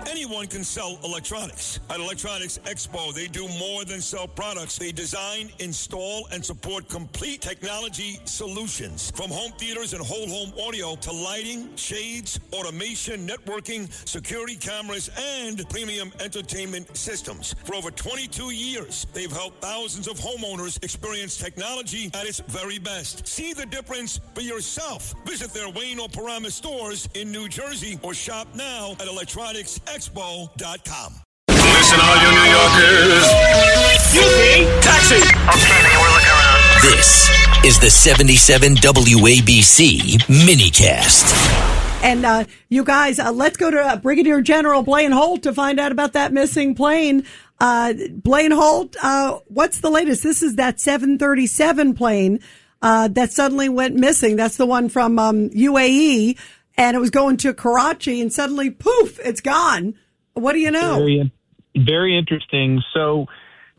Anyone can sell electronics. At Electronics Expo, they do more than sell products. They design, install, and support complete technology solutions. From home theaters and whole home audio to lighting, shades, automation, networking, security cameras, and premium entertainment systems. For over 22 years, they've helped thousands of homeowners experience technology at its very best. See the difference for yourself. Visit their Wayne or Paramus stores in New Jersey or shop now at electronicsexpo.com. Listen, all you New Yorkers. Taxi! Okay, we're looking around. This is the 77 WABC minicast. And you guys, let's go to Brigadier General Blaine Holt to find out about that missing plane. Blaine Holt, what's the latest? This is that 737 plane that suddenly went missing. That's the one from UAE, and it was going to Karachi, and suddenly, poof, it's gone. What do you know? Very interesting. So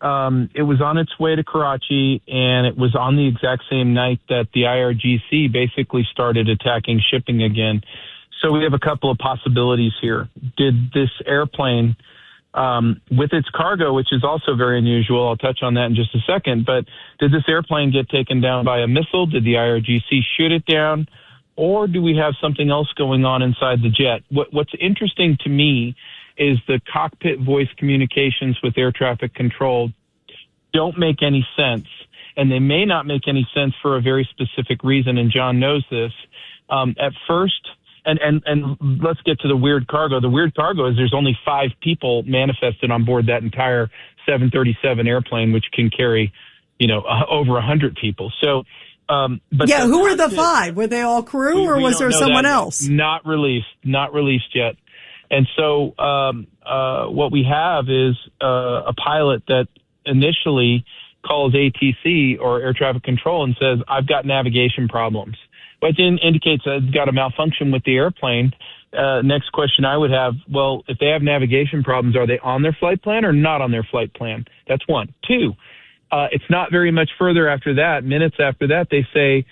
it was on its way to Karachi, and it was on the exact same night that the IRGC basically started attacking shipping again. So we have a couple of possibilities here. Did this airplane, with its cargo, which is also very unusual, I'll touch on that in just a second, but did this airplane get taken down by a missile? Did the IRGC shoot it down? Or do we have something else going on inside the jet? What's interesting to me is the cockpit voice communications with air traffic control don't make any sense. And they may not make any sense for a very specific reason, and John knows this. At first, and let's get to the weird cargo. The weird cargo is there's only 5 people manifested on board that entire 737 airplane, which can carry, over 100 people. So, but yeah, who were the 5? Were they all crew, or was there someone else? Not released yet. And so what we have is a pilot that initially calls ATC or air traffic control and says, I've got navigation problems. But it indicates that it's got a malfunction with the airplane. Next question I would have, well, if they have navigation problems, are they on their flight plan or not on their flight plan? That's one. 2, it's not very much further after that. Minutes after that, they say,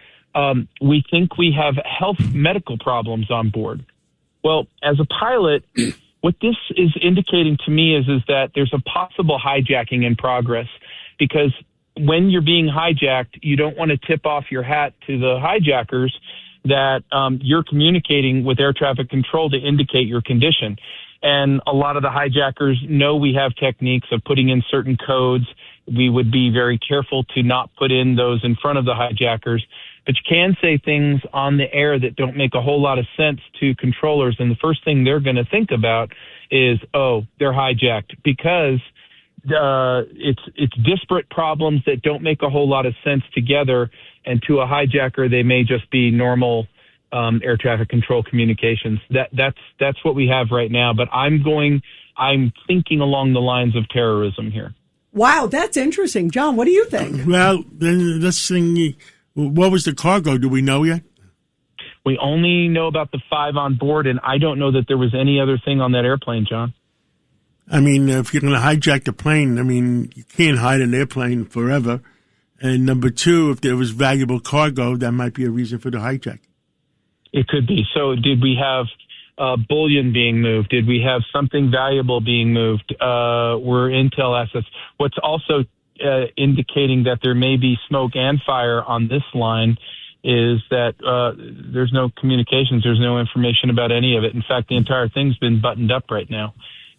we think we have medical problems on board. Well, as a pilot, what this is indicating to me is that there's a possible hijacking in progress, because when you're being hijacked, you don't want to tip off your hat to the hijackers that you're communicating with air traffic control to indicate your condition. And a lot of the hijackers know we have techniques of putting in certain codes. We would be very careful to not put in those in front of the hijackers. But you can say things on the air that don't make a whole lot of sense to controllers. And the first thing they're going to think about is, oh, they're hijacked, because it's disparate problems that don't make a whole lot of sense together. And to a hijacker, they may just be normal air traffic control communications. That's what we have right now. But I'm thinking along the lines of terrorism here. Wow, that's interesting. John, what do you think? Well, then this thing, what was the cargo? Do we know yet? We only know about the 5 on board, and I don't know that there was any other thing on that airplane, John. I mean, if you're going to hijack the plane, I mean, you can't hide an airplane forever. And number 2, if there was valuable cargo, that might be a reason for the hijack. It could be. So did we have bullion being moved? Did we have something valuable being moved? Were intel assets? What's also indicating that there may be smoke and fire on this line is that there's no communications. There's no information about any of it. In fact, the entire thing's been buttoned up right now.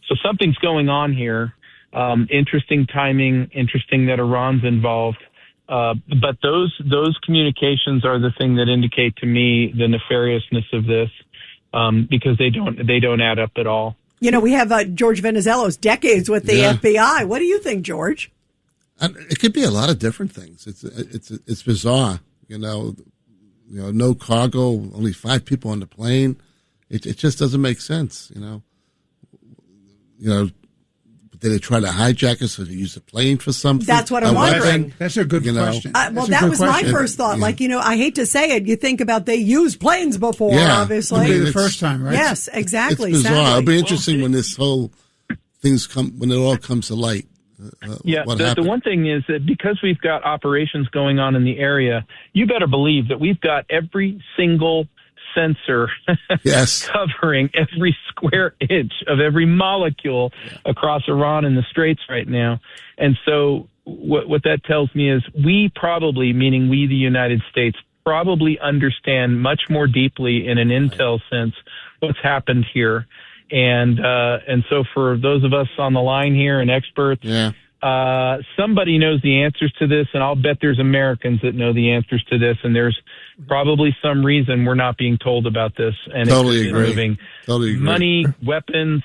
So something's going on here. Interesting timing, interesting that Iran's involved. But those communications are the thing that indicate to me the nefariousness of this, because they don't add up at all. We have George Venizelos, decades with the FBI. What do you think, George? It could be a lot of different things. It's bizarre. No cargo, only 5 people on the plane. It just doesn't make sense. Did they try to hijack us or use the plane for something? That's what I'm wondering. That's a good question. Well, that was my first thought. Yeah. I hate to say it. You think about they used planes before, obviously. It'll be the first time, right? Yes, exactly. It's bizarre. It'll be interesting when this whole when it all comes to light. The one thing is that because we've got operations going on in the area, you better believe that we've got every single sensor Yes. covering every square inch of every molecule across Iran and the Straits right now. And so what that tells me is we probably, meaning we, the United States, probably understand much more deeply in an intel sense what's happened here. And so for those of us on the line here and experts, somebody knows the answers to this, and I'll bet there's Americans that know the answers to this, and there's probably some reason we're not being told about this. And Totally it's agree. moving. Totally agree. Money, weapons.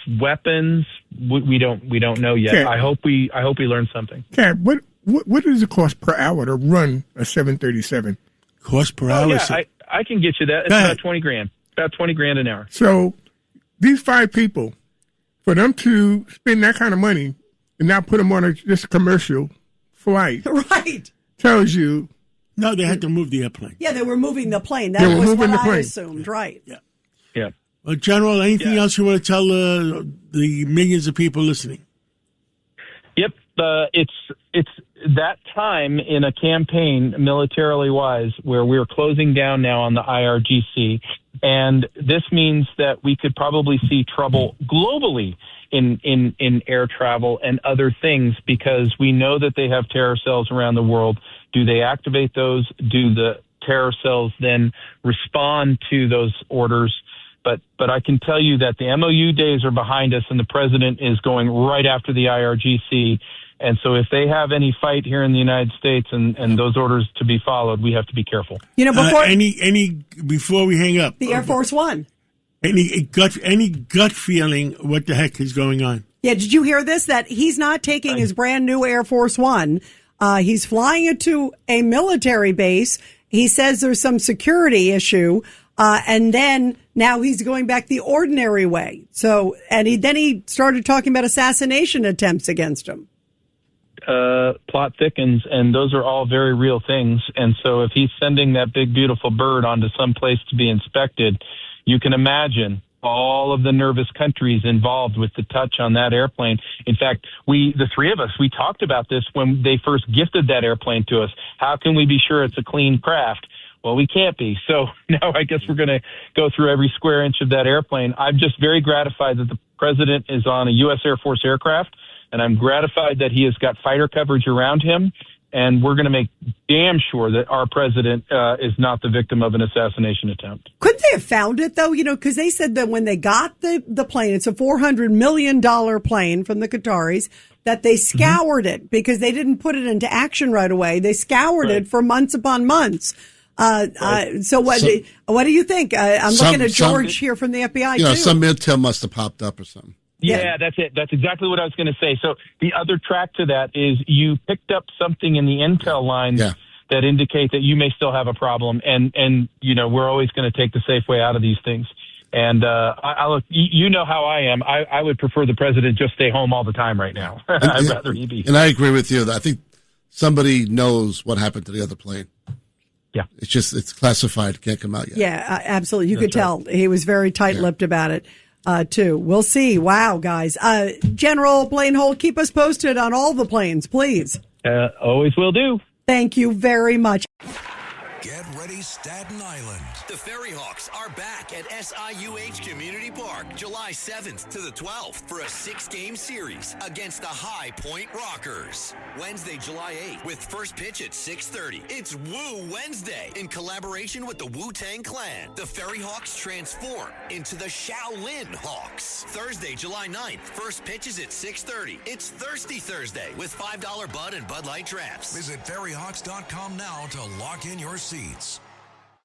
We don't know yet. Okay. I hope we learn something. Cat, what does it cost per hour to run a 737? Cost per hour? Yeah, I can get you that. It's about $20,000. About $20,000 an hour. So these 5 people, for them to spend that kind of money and not put them on just a commercial flight, Right. tells you. No, they had to move the airplane. Yeah, they were moving the plane. They That were was moving what the I plane. assumed, right. Yeah. Well, General, anything else you want to tell the millions of people listening? Yep. It's that time in a campaign, militarily wise, where we're closing down now on the IRGC. And this means that we could probably see trouble globally in air travel and other things, because we know that they have terror cells around the world. Do they activate those? Do the terror cells then respond to those orders? But I can tell you that the MOU days are behind us, and the president is going right after the IRGC. And so if they have any fight here in the United States and those orders to be followed, we have to be careful. You know, before before we hang up, the Air Force One. Any gut feeling what the heck is going on? Yeah, did you hear this? That he's not taking his brand new Air Force One. He's flying it to a military base. He says there's some security issue. And then now he's going back the ordinary way. So, and he started talking about assassination attempts against him. Plot thickens, and those are all very real things. And so if he's sending that big, beautiful bird onto some place to be inspected, you can imagine all of the nervous countries involved with the touch on that airplane. In fact, the 3 of us, we talked about this when they first gifted that airplane to us. How can we be sure it's a clean craft? Well, we can't be. So now I guess we're going to go through every square inch of that airplane. I'm just very gratified that the president is on a U.S. Air Force aircraft, and I'm gratified that he has got fighter coverage around him. And we're going to make damn sure that our president is not the victim of an assassination attempt. Couldn't they have found it, though? You know, because they said that when they got the plane, it's a $400 million plane from the Qataris, that they scoured it because they didn't put it into action right away. They scoured it for months upon months. So what do you think? I'm looking at George here from the FBI, too. Some intel must have popped up or something. Yeah, that's it. That's exactly what I was going to say. So the other track to that is you picked up something in the intel lines that indicate that you may still have a problem. And we're always going to take the safe way out of these things. And I look, you know how I am. I would prefer the president just stay home all the time right now. I'd rather he be. And I agree with you. I think somebody knows what happened to the other plane. Yeah. It's classified. Can't come out yet. Yeah, absolutely. You could tell he was very tight-lipped about it. Too. We'll see. Wow, guys. General Blaine Holt, keep us posted on all the planes, please. Always will do. Thank you very much. Get ready, Staten Island. The Ferry Hawks are back at SIUH Community Park July 7th to the 12th for a 6-game series against the High Point Rockers. Wednesday, July 8th with first pitch at 6:30. It's Woo Wednesday in collaboration with the Wu-Tang Clan. The Ferry Hawks transform into the Shaolin Hawks. Thursday, July 9th, first pitch is at 6:30. It's Thirsty Thursday with $5 Bud and Bud Light Traps. Visit ferryhawks.com now to lock in your seats.